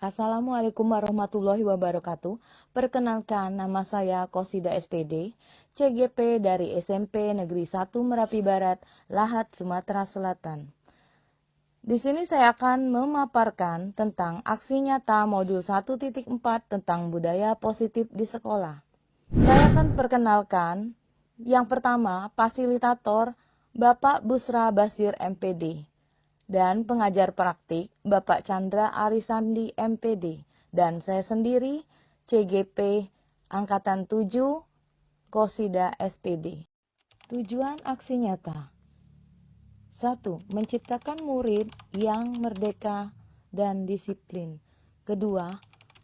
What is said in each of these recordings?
Assalamualaikum warahmatullahi wabarakatuh. Perkenalkan, nama saya Kosida SPD, CGP dari SMP Negeri 1 Merapi Barat, Lahat, Sumatera Selatan. Di sini saya akan memaparkan tentang aksi nyata modul 1.4 tentang budaya positif di sekolah. Saya akan perkenalkan yang pertama, fasilitator Bapak Busra Basir MPD. Dan pengajar praktik Bapak Chandra Arisandi MPD, dan saya sendiri CGP Angkatan 7 Kosida SPD. Tujuan aksi nyata: 1. Menciptakan murid yang merdeka dan disiplin. Kedua,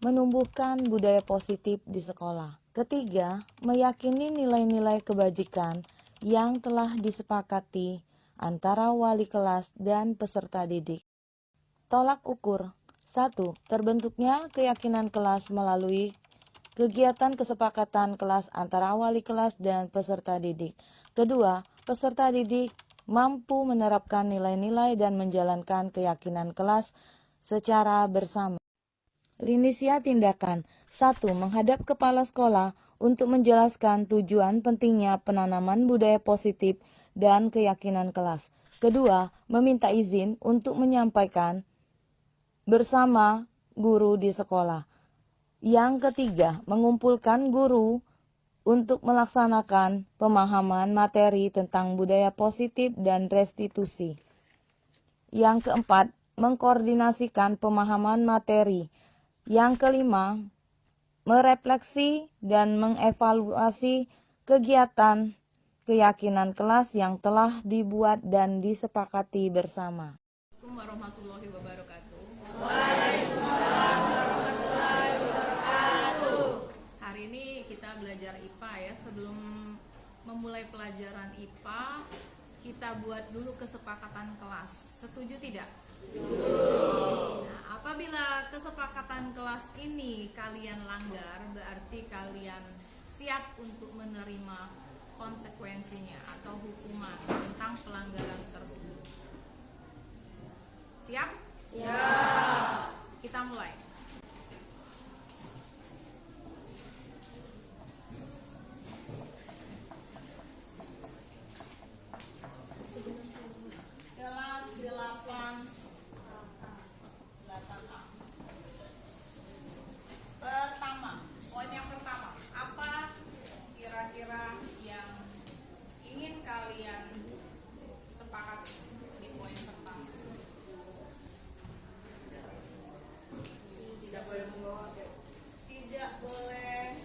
menumbuhkan budaya positif di sekolah. Ketiga, meyakini nilai-nilai kebajikan yang telah disepakati antara wali kelas dan peserta didik. Tolak ukur: 1. Terbentuknya keyakinan kelas melalui kegiatan kesepakatan kelas antara wali kelas dan peserta didik. Kedua, peserta didik mampu menerapkan nilai-nilai dan menjalankan keyakinan kelas secara bersama. Linisia tindakan: 1. Menghadap kepala sekolah untuk menjelaskan tujuan pentingnya penanaman budaya positif dan keyakinan kelas. Kedua, meminta izin untuk menyampaikan bersama guru di sekolah. Yang ketiga, mengumpulkan guru untuk melaksanakan pemahaman materi tentang budaya positif dan restitusi. Yang keempat, mengkoordinasikan pemahaman materi. Yang kelima, merefleksi dan mengevaluasi kegiatan keyakinan kelas yang telah dibuat dan disepakati bersama. Assalamualaikum warahmatullahi wabarakatuh. Waalaikumsalam warahmatullahi wabarakatuh. Hari ini kita belajar IPA ya. Sebelum memulai pelajaran IPA, kita buat dulu kesepakatan kelas. Setuju tidak? Nah, apabila kesepakatan kelas ini kalian langgar, berarti kalian siap untuk menerima konsekuensinya atau hukuman tentang pelanggaran tersebut. Siap? Siap. Kita mulai. Kelas 8A. Poin yang pertama, apa kira-kira yang ingin kalian sepakati di poin pertama? Tidak boleh membawa Tidak boleh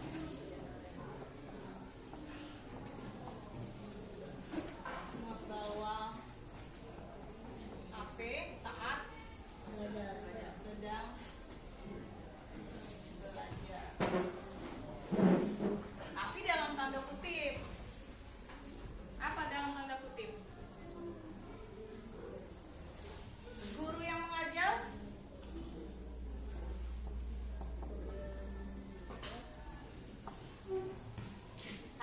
membawa HP saat sedang belajar. Tapi dalam tanda kutip. Apa dalam tanda kutip? Guru yang mengajar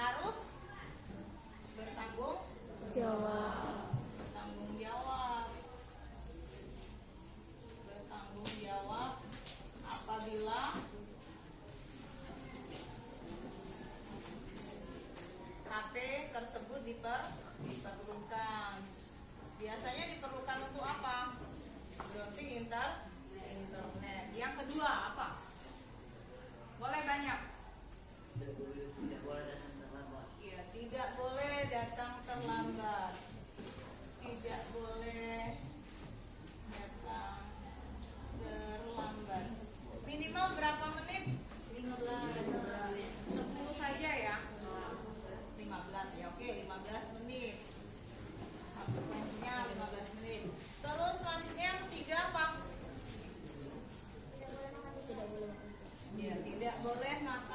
harus bertanggung jawab apabila HP tersebut diperlukan. Biasanya diperlukan untuk apa? Browsing internet. Yang kedua apa? Boleh banyak. Ya, tidak boleh datang terlambat. Tidak boleh datang terlambat. Minimal berapa menit? 15. 10 saja ya. 15 ya. Oke, 15 menit. Frekuensinya 15 menit. Terus selanjutnya yang ketiga apa? Ya, tidak boleh makan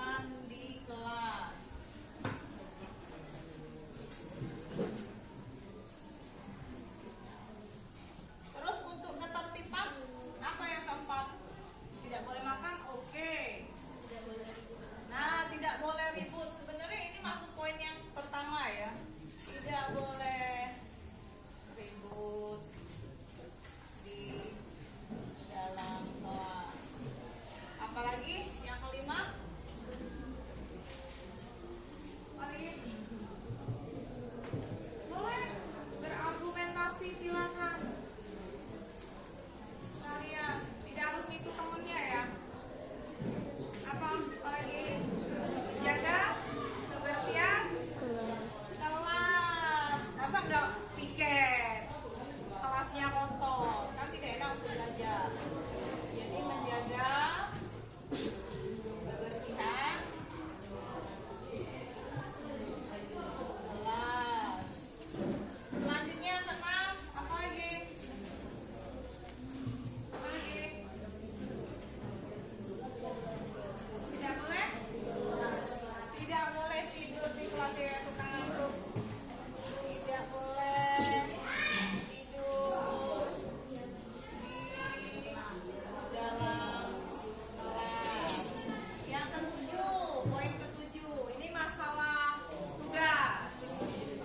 belajar. Jadi menjaga kebersihan kelas. Selanjutnya yang keenam, apa lagi? Apa lagi? Tidak boleh tidur di kelas ya, tukang ngantuk. Tidak boleh tidur di dalam kelas. Yang ketujuh, poin ketujuh, ini masalah tugas.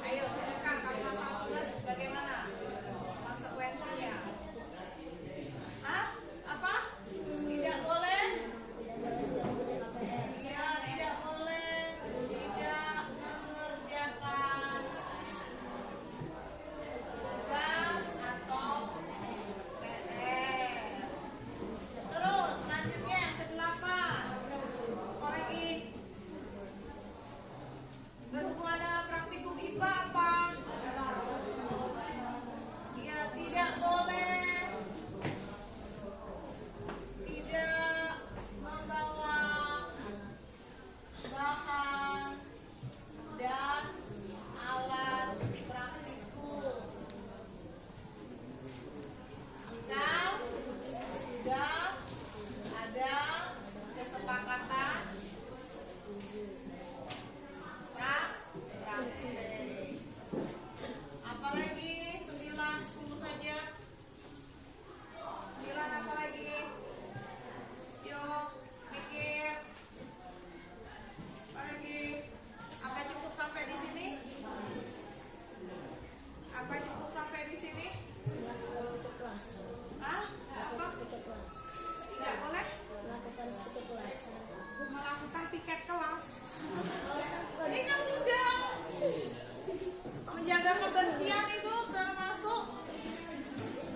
Ayo sebutkan kalau masalah tugas bagaimana konsekuensinya. Hah? Apa? Tidak boleh? Ya, tidak boleh tidak mengerjakan tugas atau PR. Terus selanjutnya yang kedelapan, apa lagi? Berhubungan dengan praktikum IPA apa? Ya, tidak boleh tidak membawa bahan dan alat praktikum. Engkau sudah ada kesepakatan praktek. Apalagi 9, 10 saja. 9 apa lagi? Yuk, mikir. Apa lagi? Apa cukup sampai di sini? Apa cukup sampai di sini? Melakukan kelas. Hah? Apa? Kelas. Tidak boleh Melakukan kelas. melakukan piket kelas. Ini kan sudah menjaga kebersihan itu termasuk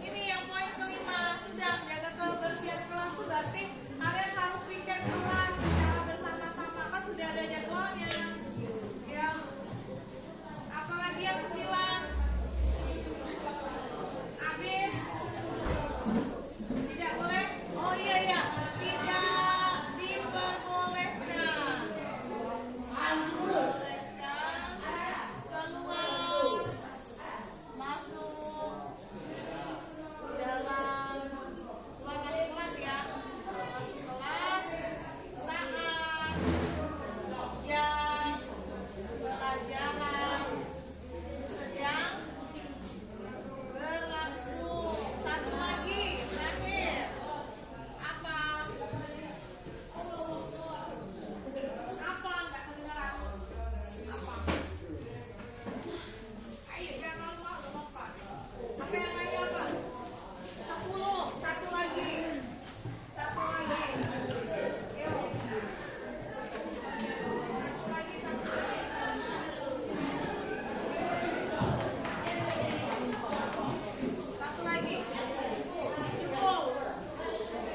ini yang poin kelima, sudah menjaga kebersihan kelas itu berarti kalian harus piket kelas secara bersama-sama, kan sudah ada jadwalnya. Yang apalagi yang 9 habis tidak boleh. Oh iya ya, tidak diperbolehkan keluar masuk dalam keluar masuk kelas ya, masuk kelas saat jam pelajaran sedang berlangsung. Satu lagi terakhir, apa nggak kedengeran? Apa? Ayo jangan malu lompat. Apa yang lainnya apa? 10, satu lagi. Satu lagi. Yuk. Satu lagi, satu lagi. Satu lagi. Cukup.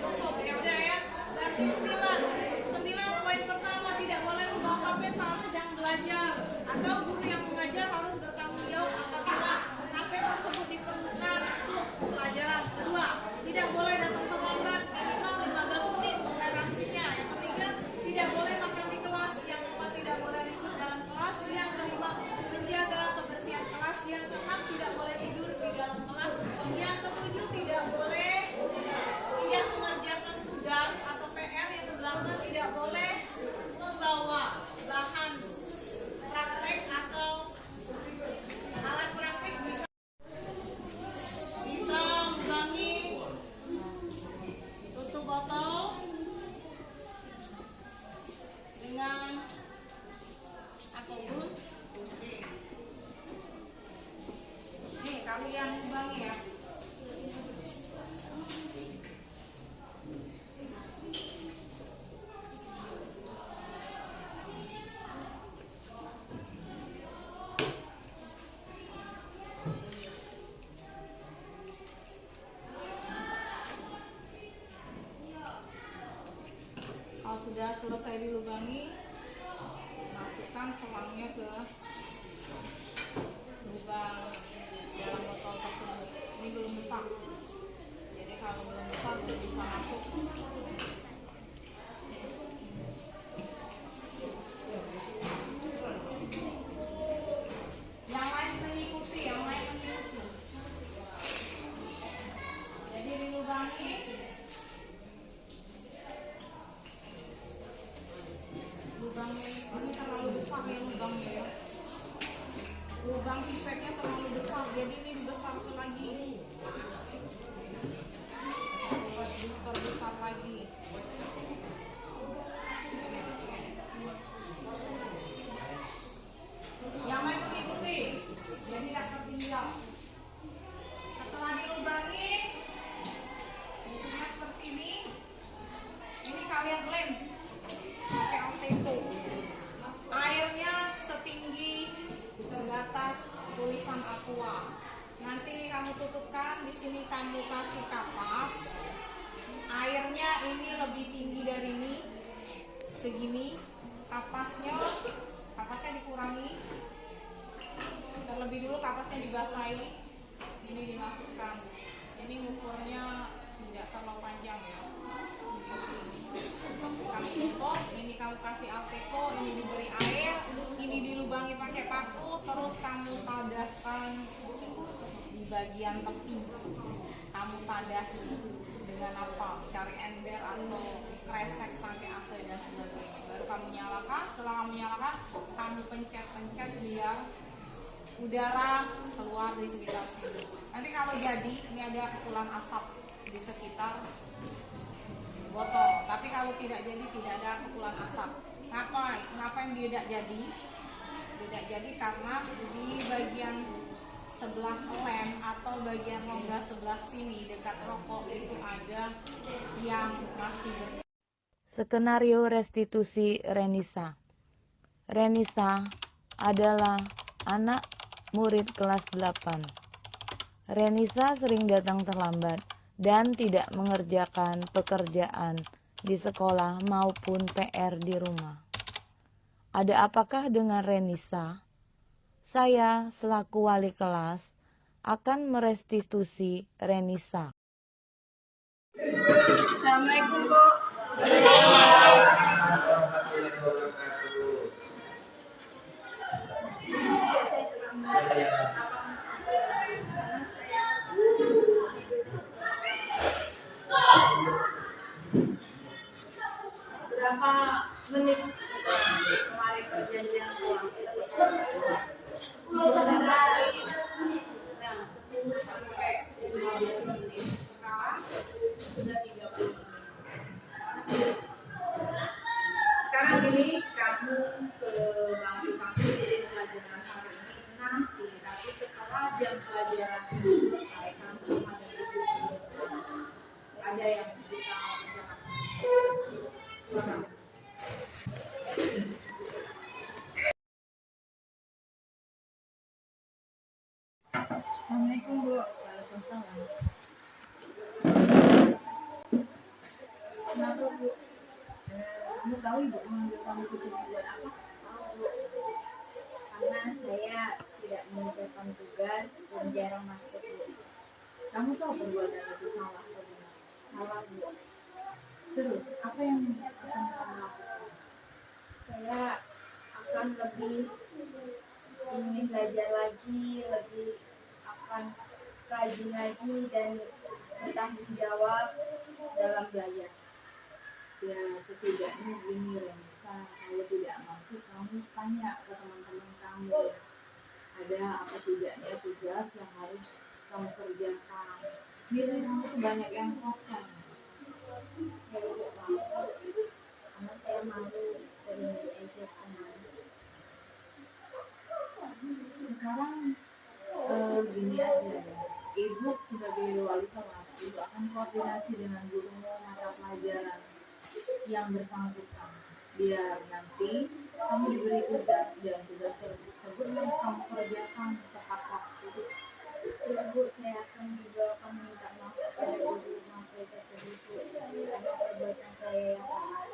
Cukup ya udah ya. Berarti 9. 9 poin pertama, tidak boleh membawa HP saat sedang belajar atau guru yang mengajar harus bertanggung jawab apabila HP tersebut diperlukan untuk pelajaran. Kedua, tidak boleh datang terlambat minimal 15 menit toleransinya. Yang ketiga, tidak boleh makan di kelas. Yang keempat, tidak boleh ribut dalam kelas. Yang kelima, menjaga kebersihan kelas. Yang keenam, tidak boleh tidur di dalam kelas. Yang ketujuh, tidak boleh tidak mengerjakan tugas atau PR. Yang kedelapan, tidak boleh membawa bahan praktek atau alat praktek. Kita ulangi, tutup botol dengan alkohol. Oke. Nih kalian ulangi ya. Kalau sudah selesai dilubangi, masukkan selangnya ke lubang dalam botol tersebut. Ini belum besar, jadi kalau bisa masuk. Yang lain mengikuti. Jadi dilubangi. Lubangnya ini terlalu besar ya lubangnya ya. Lubang pipetnya terlalu besar, jadi ini dibesarkan lagi. Diperbesar lagi. Yang lain mengikuti, jadi tidak tertinggal. Setelah dilubangi, bentuknya seperti ini kalian lem pakai alteco. Airnya setinggi ke atas tulisan aqua. Nanti kamu tutupkan, di sini kamu kasih kapas. Airnya ini lebih tinggi dari ini, segini. Kapasnya dikurangi. Terlebih dulu kapasnya dibasahi. Ini dimasukkan. Ini ukurnya tidak terlalu panjang ya. Kamu tutup, ini kamu kasih alteco, ini diberi air, ini dilubangi pakai paku, terus kamu tadahkan di bagian tepi. Kamu tadahi dengan apa? Cari ember atau kresek sampai AC dan sebagainya. Baru kamu nyalakan. Setelah kamu nyalakan, kamu pencet-pencet biar udara keluar di sekitar sini. Nanti kalau jadi, ini ada kepulan asap di sekitar botol. Tapi kalau tidak jadi, tidak ada kepulan asap. Kenapa yang tidak jadi? Tidak jadi karena di bagian sebelah lem atau bagian rongga sebelah sini dekat rokok itu ada yang masih Skenario restitusi Renisa. Renisa adalah anak murid kelas 8. Renisa sering datang terlambat dan tidak mengerjakan pekerjaan di sekolah maupun PR di rumah. Ada apakah dengan Renisa? Saya selaku wali kelas akan merestitusi Renisa. Assalamualaikum, Bu. Berapa menit kemarin perjanjian pulang? 10 sampai 15 menit. Sekarang sudah 30 menit. Sekarang gini, kamu ke bangku kamu jadi pelajaran hari ini nanti, tapi setelah jam pelajaran ini selesai, kamu ada yang kita bicarakan. Assalamualaikum, Bu. Waalaikumsalam. Kenapa, Bu? Kamu tahu ibu memanggil kamu ke sini buat apa? Tahu, Bu. Karena saya tidak mengerjakan tugas dan jarang masuk, Bu. Kamu tahu perbuatan itu salah atau benar? Salah, Bu. Terus, apa yang akan kamu lakukan? Saya akan lebih ingin belajar lagi, lebih akan rajin lagi dan bertanggung jawab dalam belajar. Ya, setidaknya gini Renisa, kalau tidak masuk, kamu tanya ke teman-teman kamu. Ada apa tidaknya tugas yang harus kamu kerjakan. Nilai kamu tuh banyak yang kosong. Ya, Bu, maaf. Karena saya malu sering diejek teman. Sekarang gini aja ya. Ibu sebagai wali kelas, ibu akan koordinasi dengan gurumu mata pelajaran yang bersangkutan. Biar nanti kamu diberi tugas dan tugas tersebut harus kamu kerjakan tepat waktu. Ya, Bu, saya akan juga akan minta maaf kepada guru materi tersebut, Bu. Karena perbuatan saya yang salah.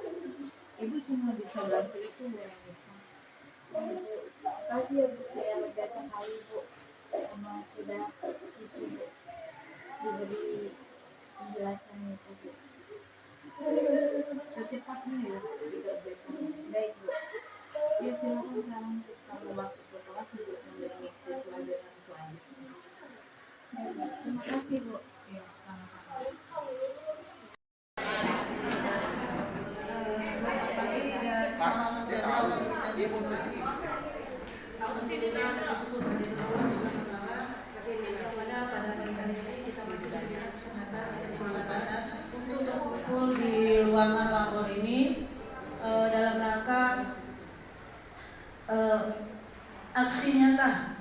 Ibu cuma bisa bantu itu Bu Renisa. Ya, Bu. Makasih ya, Bu. Saya lega sekali, Bu. Karena sudah itu, Bu, diberi penjelasannya itu Bu. Secepatnya ya, tidak besok. Baik Bu. Ya silakan sekarang kamu masuk ke kelas untuk mengikuti pelajaran selanjutnya. Baik, Bu. Terima kasih Bu. Ya, sama-sama. Selamat pagi dan salam sejahtera untuk kita semua. Alhamdulillah bersyukur kehadirat Allah Subhanahu wa taala yang mana pada pagi hari ini kita masih diberikan kesempatan dan kesempatan untuk berkumpul di ruangan labor ini dalam rangka aksi nyata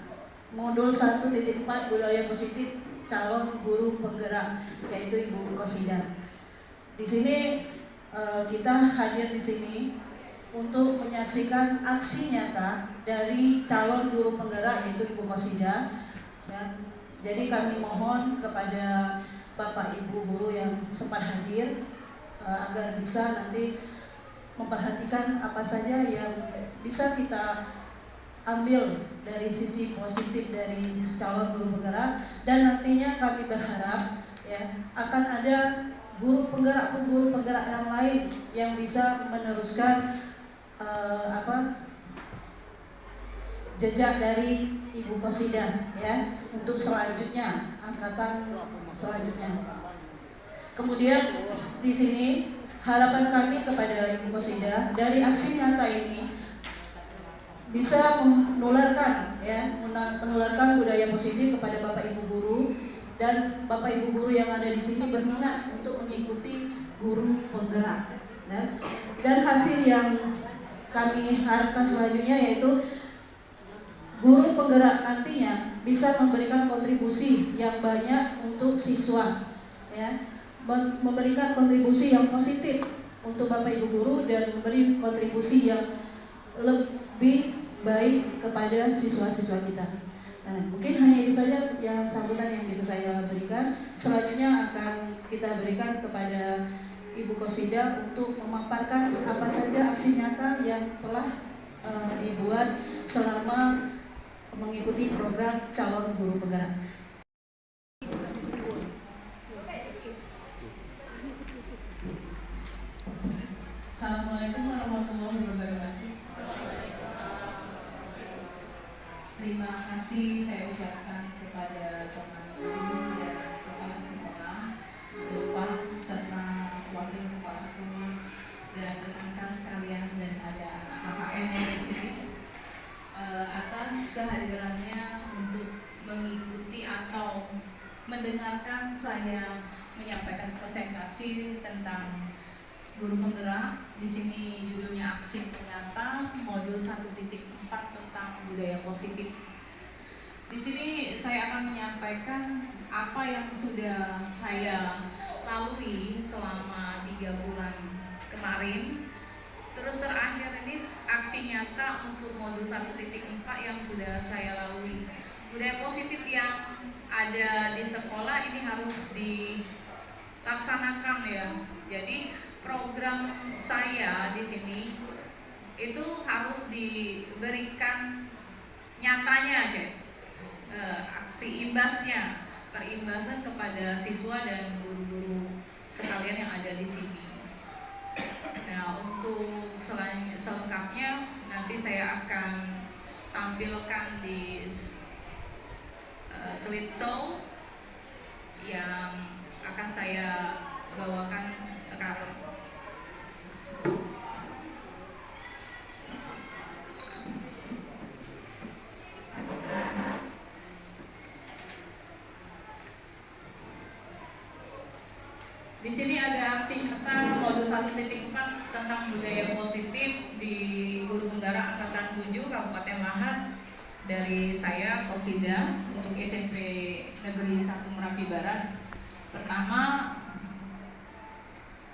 modul 1.4 budaya positif calon guru penggerak, yaitu Ibu Kosida. Di sini kita hadir di sini untuk menyaksikan aksi nyata dari calon guru penggerak, yaitu Ibu Kosida. Ya, jadi kami mohon kepada Bapak Ibu guru yang sempat hadir agar bisa nanti memperhatikan apa saja yang bisa kita ambil dari sisi positif dari calon guru penggerak, dan nantinya kami berharap ya akan ada guru penggerak yang lain yang bisa meneruskan jejak dari Ibu Kosida ya untuk selanjutnya, angkatan selanjutnya. Kemudian di sini harapan kami kepada Ibu Kosida dari aksi nyata ini bisa menularkan budaya positif kepada Bapak Ibu guru, dan Bapak Ibu guru yang ada di sini berminat untuk mengikuti guru penggerak. Dan hasil yang kami harapkan selanjutnya yaitu guru penggerak nantinya bisa memberikan kontribusi yang banyak untuk siswa, ya, memberikan kontribusi yang positif untuk Bapak Ibu guru dan memberi kontribusi yang lebih baik kepada siswa-siswa kita. Nah, mungkin hanya itu saja yang sambutan yang bisa saya berikan. Selanjutnya akan kita berikan kepada Ibu Kosida untuk memaparkan apa saja aksi nyata yang telah dibuat selama mengikuti program calon guru penggerak. Assalamualaikum warahmatullahi wabarakatuh. Terima kasih saya ucapkan kepada teman guru dan kepala sekolah, Bapak serta wakil kepala sekolah dan rekan-rekan sekalian, dan ada KKN yang di sini atas kehadirannya untuk mengikuti atau mendengarkan saya menyampaikan presentasi tentang guru penggerak. Di sini judulnya aksi nyata modul 1.4 tentang budaya positif. Di sini saya akan menyampaikan apa yang sudah saya lalui selama 3 bulan kemarin. Terus terakhir ini aksi nyata untuk modul 1.4 yang sudah saya lalui. Budaya positif yang ada di sekolah ini harus dilaksanakan ya. Jadi program saya di sini itu harus diberikan nyatanya aja, aksi imbasnya, perimbasan kepada siswa dan guru-guru sekalian yang ada di sini. Nah, untuk selengkapnya nanti saya akan tampilkan di slideshow yang akan saya bawakan sekarang. Di sini ada aksi nyata modul 1.4 tentang budaya positif di guru penggerak angkatan 7 Kabupaten Lahat dari saya Kosida untuk SMP Negeri 1 Merapi Barat. Pertama,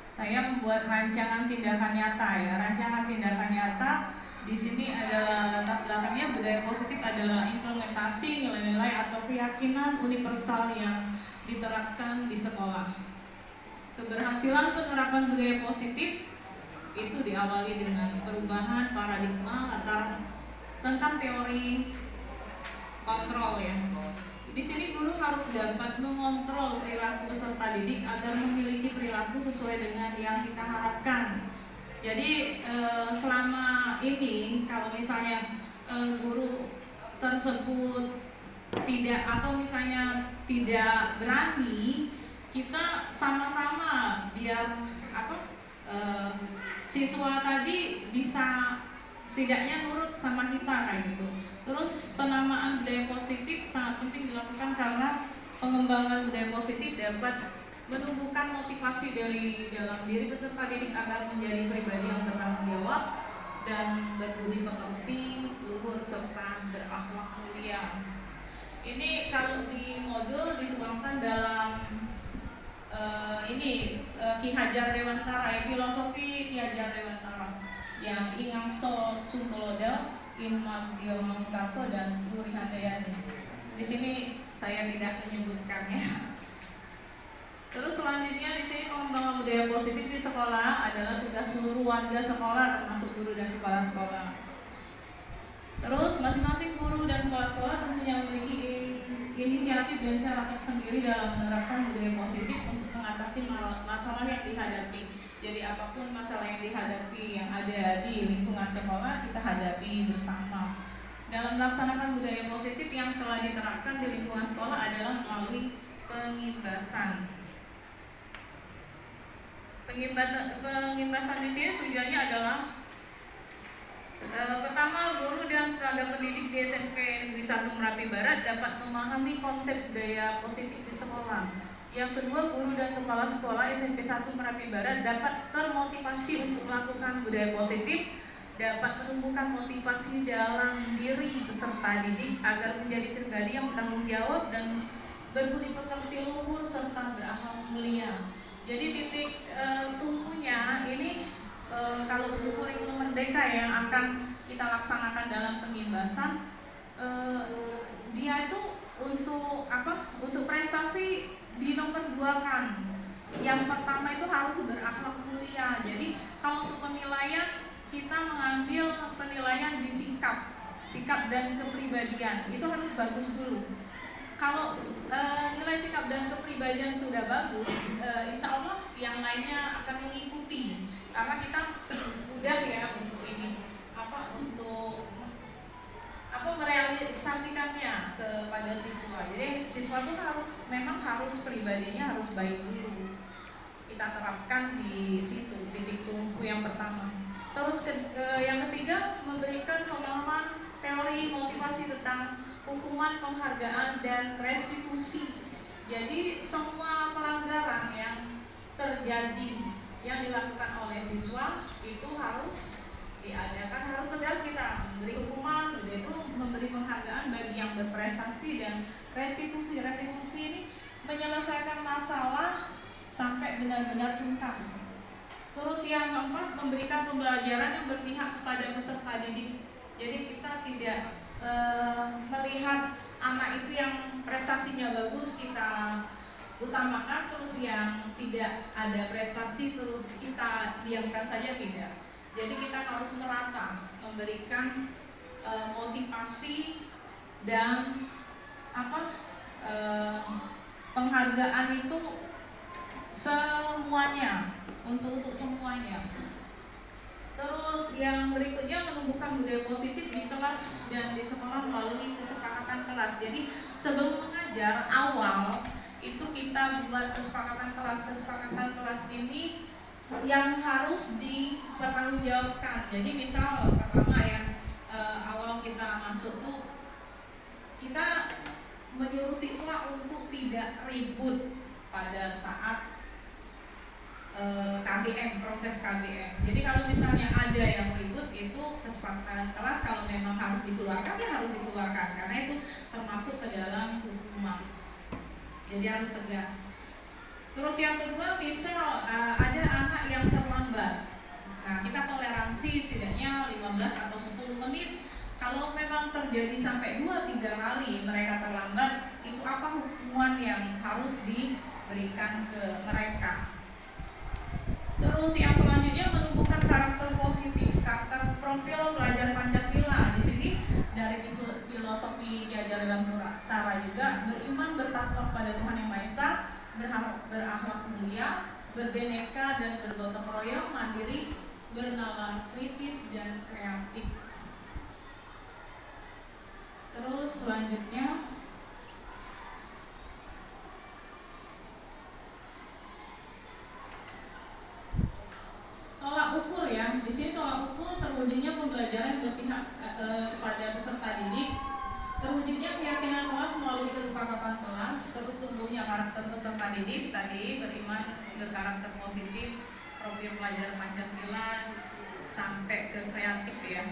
saya membuat rancangan tindakan nyata ya. Rancangan tindakan nyata di sini adalah latar belakangnya budaya positif adalah implementasi nilai-nilai atau keyakinan universal yang diterapkan di sekolah. Keberhasilan penerapan budaya positif itu diawali dengan perubahan paradigma tentang teori kontrol ya, Di sini guru harus dapat mengontrol perilaku peserta didik agar memiliki perilaku sesuai dengan yang kita harapkan. Jadi selama ini kalau misalnya guru tersebut tidak atau misalnya tidak berani, kita sama-sama biar siswa tadi bisa setidaknya nurut sama kita kayak gitu. Terus penamaan budaya positif sangat penting dilakukan karena pengembangan budaya positif dapat menumbuhkan motivasi dari dalam diri peserta didik agar menjadi pribadi yang bertanggung jawab dan berbudi pekerti, luhur serta berakhlak mulia. Ini kalau di modul dituangkan dalam Ki Hajar Dewantara ya, filosofi Ki Hajar Dewantara yang Ingangso Suntolodo, Inmadyo Mangkarso dan Duri Handayani. Di sini saya tidak menyebutkannya. Terus selanjutnya di sini pengembangan budaya positif di sekolah adalah tugas seluruh warga sekolah termasuk guru dan kepala sekolah. Terus masing-masing guru dan kepala sekolah tentunya memiliki inisiatif dan cara tersendiri dalam menerapkan budaya positif untuk mengatasi masalah yang dihadapi. Jadi apapun masalah yang dihadapi yang ada di lingkungan sekolah kita hadapi bersama. Dalam melaksanakan budaya positif yang telah diterapkan di lingkungan sekolah adalah melalui pengimbasan. Pengimbasan di sini tujuannya adalah pertama, guru dan tenaga pendidik di SMP Negeri 1 Merapi Barat dapat memahami konsep budaya positif di sekolah. Yang kedua, guru dan kepala sekolah SMP 1 Merapi Barat dapat termotivasi untuk melakukan budaya positif, dapat menumbuhkan motivasi dalam diri peserta didik agar menjadi pribadi yang bertanggung jawab dan berbudi pekerti, luhur serta berakhlak mulia. Jadi titik tumpunya ini kalau untuk kurikulum merdeka yang akan kita laksanakan dalam pengimbasan, dia itu untuk untuk prestasi di nomor 2-kan. Yang pertama itu harus berakhlak mulia. Jadi kalau untuk penilaian kita mengambil penilaian di sikap dan kepribadian, itu harus bagus dulu. Kalau nilai sikap dan kepribadian sudah bagus, insya Allah yang lainnya akan mengikuti. Karena kita mudah ya untuk merealisasikannya kepada siswa. Jadi siswa itu memang harus pribadinya harus baik dulu. Kita terapkan di situ titik tumpu yang pertama. Terus yang ketiga, memberikan pemahaman teori motivasi tentang hukuman, penghargaan dan restitusi. Jadi semua pelanggaran yang terjadi yang dilakukan oleh siswa itu harus diadakan, harus tegas kita memberi hukuman, itu memberi penghargaan bagi yang berprestasi, dan restitusi ini menyelesaikan masalah sampai benar-benar tuntas. Terus yang keempat, memberikan pembelajaran yang berpihak kepada peserta didik. Jadi kita tidak melihat anak itu yang prestasinya bagus kita utamakan, terus yang tidak ada prestasi terus kita diamkan saja, tidak. Jadi kita harus merata memberikan motivasi dan penghargaan itu semuanya, untuk semuanya. Terus yang berikutnya, menumbuhkan budaya positif di kelas dan di sekolah melalui kesepakatan kelas. Jadi sebelum mengajar awal itu kita buat kesepakatan kelas ini yang harus dipertanggungjawabkan. Jadi misal pertama yang awal kita masuk tuh kita menyuruh siswa untuk tidak ribut pada saat KBM, proses KBM. Jadi kalau misalnya ada yang ribut, itu kesepakatan kelas kalau memang harus dikeluarkan ya harus dikeluarkan, karena itu termasuk ke dalam hukuman. Jadi harus tegas. Terus yang kedua, misal ada anak yang terlambat. Nah, kita toleransi setidaknya 15 atau 10 menit. Kalau memang terjadi sampai 2-3 kali mereka terlambat, itu apa hukuman yang harus diberikan ke mereka. Terus yang selanjutnya, menumbuhkan karakter positif, karakter profil pelajar Pancasila. Di sini dari filosofi Ki Hajar Dewantara juga bertakwa kepada Tuhan Yang Maha Esa, berakhlak mulia, berbineka dan bergotong royong, mandiri, bernalar kritis dan kreatif. Terus selanjutnya tolak ukur ya. Di sini tolak ukur terwujudnya pembelajaran berpihak kepada peserta didik, terwujudnya keyakinan kelas melalui kesepakatan kelas, terus tumbuhnya karakter peserta didik tadi, beriman, berkarakter positif, profil pelajar Pancasila, sampai ke kreatif ya.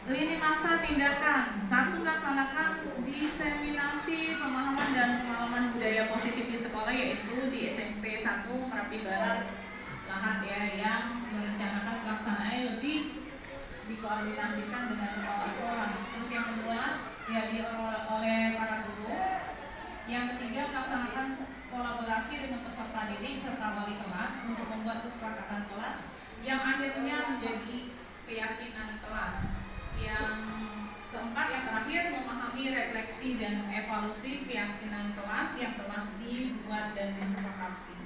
Lini masa tindakan. 1. Melaksanakan diseminasi pemahaman dan pengalaman budaya positif di sekolah, yaitu di SMP 1 Merapi Barat Lahat ya, yang merencanakan pelaksanaannya lebih dikoordinasikan dengan kepala sekolah. Terus yang kedua, ya oleh para guru. Yang ketiga, melaksanakan kolaborasi dengan peserta didik serta wali kelas untuk membuat kesepakatan kelas yang akhirnya menjadi keyakinan kelas. Yang keempat, yang terakhir, memahami, refleksi, dan evaluasi keyakinan kelas yang telah dibuat dan disepakati.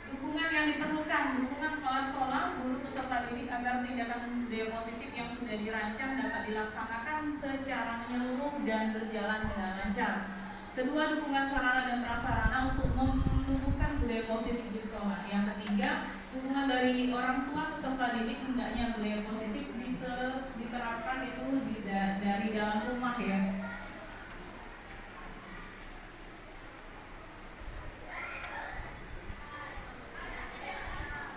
Dukungan yang diperlukan, dukungan kepala sekolah, guru, peserta didik agar tindakan budaya positif yang sudah dirancang dapat dilaksanakan secara menyeluruh dan berjalan dengan lancar. Kedua, dukungan sarana dan prasarana untuk menumbuhkan budaya positif di sekolah. Yang ketiga, dukungan dari orang tua peserta didik, hendaknya budaya positif bisa diterapkan itu dari dalam rumah ya.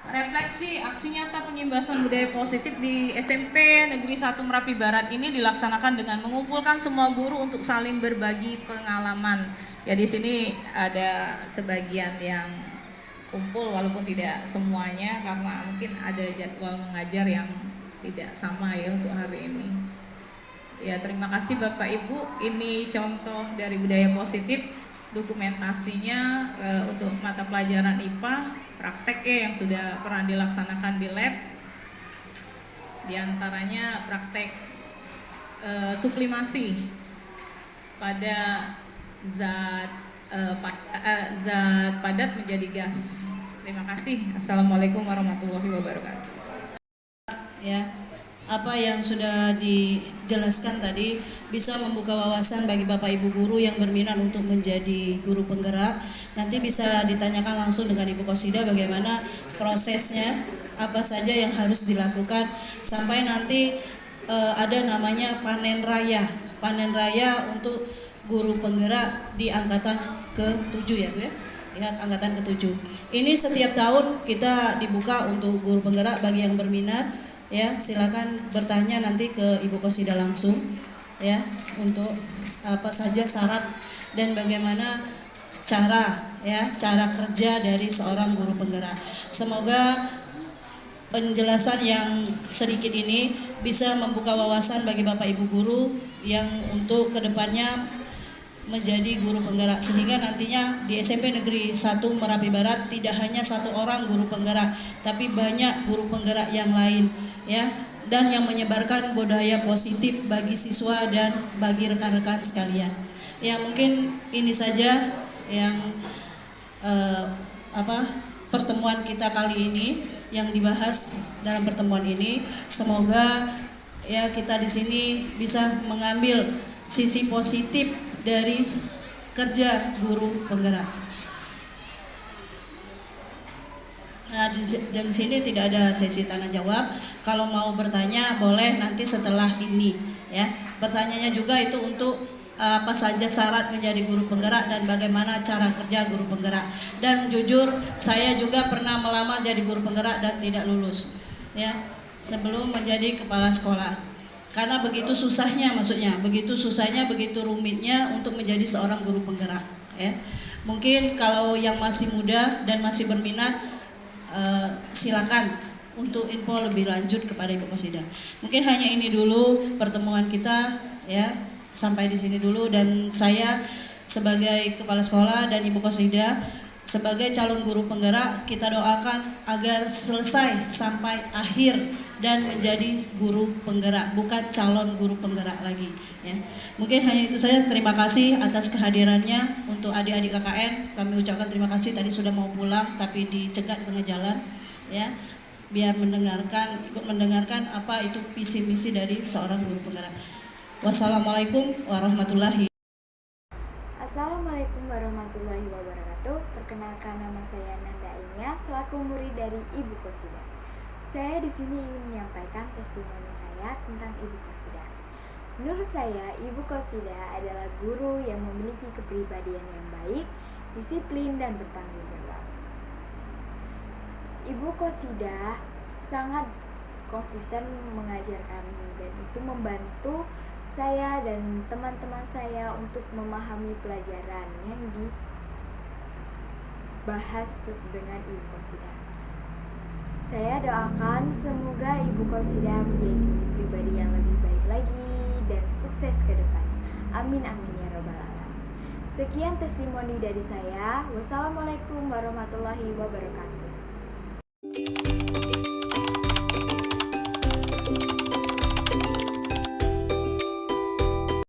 Refleksi, aksi nyata penyimbasan budaya positif di SMP Negeri 1 Merapi Barat ini dilaksanakan dengan mengumpulkan semua guru untuk saling berbagi pengalaman. Ya, di sini ada sebagian yang kumpul walaupun tidak semuanya karena mungkin ada jadwal mengajar yang tidak sama ya untuk hari ini. Ya, terima kasih Bapak Ibu. Ini contoh dari budaya positif, dokumentasinya untuk mata pelajaran IPA. Praktek ya yang sudah pernah dilaksanakan di lab, diantaranya praktek sublimasi pada zat padat menjadi gas. Terima kasih. Assalamualaikum warahmatullahi wabarakatuh. Ya, apa yang sudah dijelaskan tadi bisa membuka wawasan bagi Bapak Ibu guru yang berminat untuk menjadi guru penggerak. Nanti bisa ditanyakan langsung dengan Ibu Qasidah bagaimana prosesnya, apa saja yang harus dilakukan sampai nanti ada namanya panen raya untuk guru penggerak di angkatan ke-7 ya Bu ya. Ya, angkatan ke-7. Ini setiap tahun kita dibuka untuk guru penggerak bagi yang berminat. Ya, silakan bertanya nanti ke Ibu Qasidah langsung ya, untuk apa saja syarat dan bagaimana cara kerja dari seorang guru penggerak. Semoga penjelasan yang sedikit ini bisa membuka wawasan bagi Bapak Ibu guru yang untuk kedepannya menjadi guru penggerak, sehingga nantinya di SMP Negeri 1 Merapi Barat tidak hanya satu orang guru penggerak, tapi banyak guru penggerak yang lain ya, dan yang menyebarkan budaya positif bagi siswa dan bagi rekan-rekan sekalian. Ya, mungkin ini saja yang pertemuan kita kali ini yang dibahas dalam pertemuan ini. Semoga ya kita di sini bisa mengambil sisi positif dari kerja guru penggerak. Nah, dan di sini tidak ada sesi tanya jawab. Kalau mau bertanya boleh nanti setelah ini ya. Pertanyaannya juga itu untuk apa saja syarat menjadi guru penggerak dan bagaimana cara kerja guru penggerak. Dan jujur saya juga pernah melamar jadi guru penggerak dan tidak lulus ya, sebelum menjadi kepala sekolah. Karena begitu susahnya, begitu rumitnya untuk menjadi seorang guru penggerak ya. Mungkin kalau yang masih muda dan masih berminat, silakan untuk info lebih lanjut kepada Ibu Qasidah. Mungkin hanya ini dulu pertemuan kita ya, sampai di sini dulu, dan saya sebagai kepala sekolah dan Ibu Qasidah sebagai calon guru penggerak, kita doakan agar selesai sampai akhir dan menjadi guru penggerak, bukan calon guru penggerak lagi ya. Mungkin hanya itu saja. Terima kasih atas kehadirannya. Untuk adik-adik KKN kami ucapkan terima kasih, tadi sudah mau pulang tapi dicegat di tengah jalan ya, biar ikut mendengarkan apa itu visi misi dari seorang guru penggerak. Wassalamualaikum warahmatullahi. Assalamualaikum warahmatullahi wabarakatuh. Perkenalkan, nama saya Nanda Inya selaku murid dari Ibu Qasidah. Saya di sini ingin menyampaikan testimoni saya tentang Ibu Qasidah. Menurut saya, Ibu Qasidah adalah guru yang memiliki kepribadian yang baik, disiplin, dan bertanggung jawab. Ibu Qasidah sangat konsisten mengajar kami, dan itu membantu saya dan teman-teman saya untuk memahami pelajaran yang dibahas dengan Ibu Qasidah. Saya doakan semoga Ibu Qasidah menjadi pribadi yang lebih baik lagi dan sukses ke depannya. Amin amin ya robbal alamin. Sekian testimoni dari saya. Wassalamualaikum warahmatullahi wabarakatuh.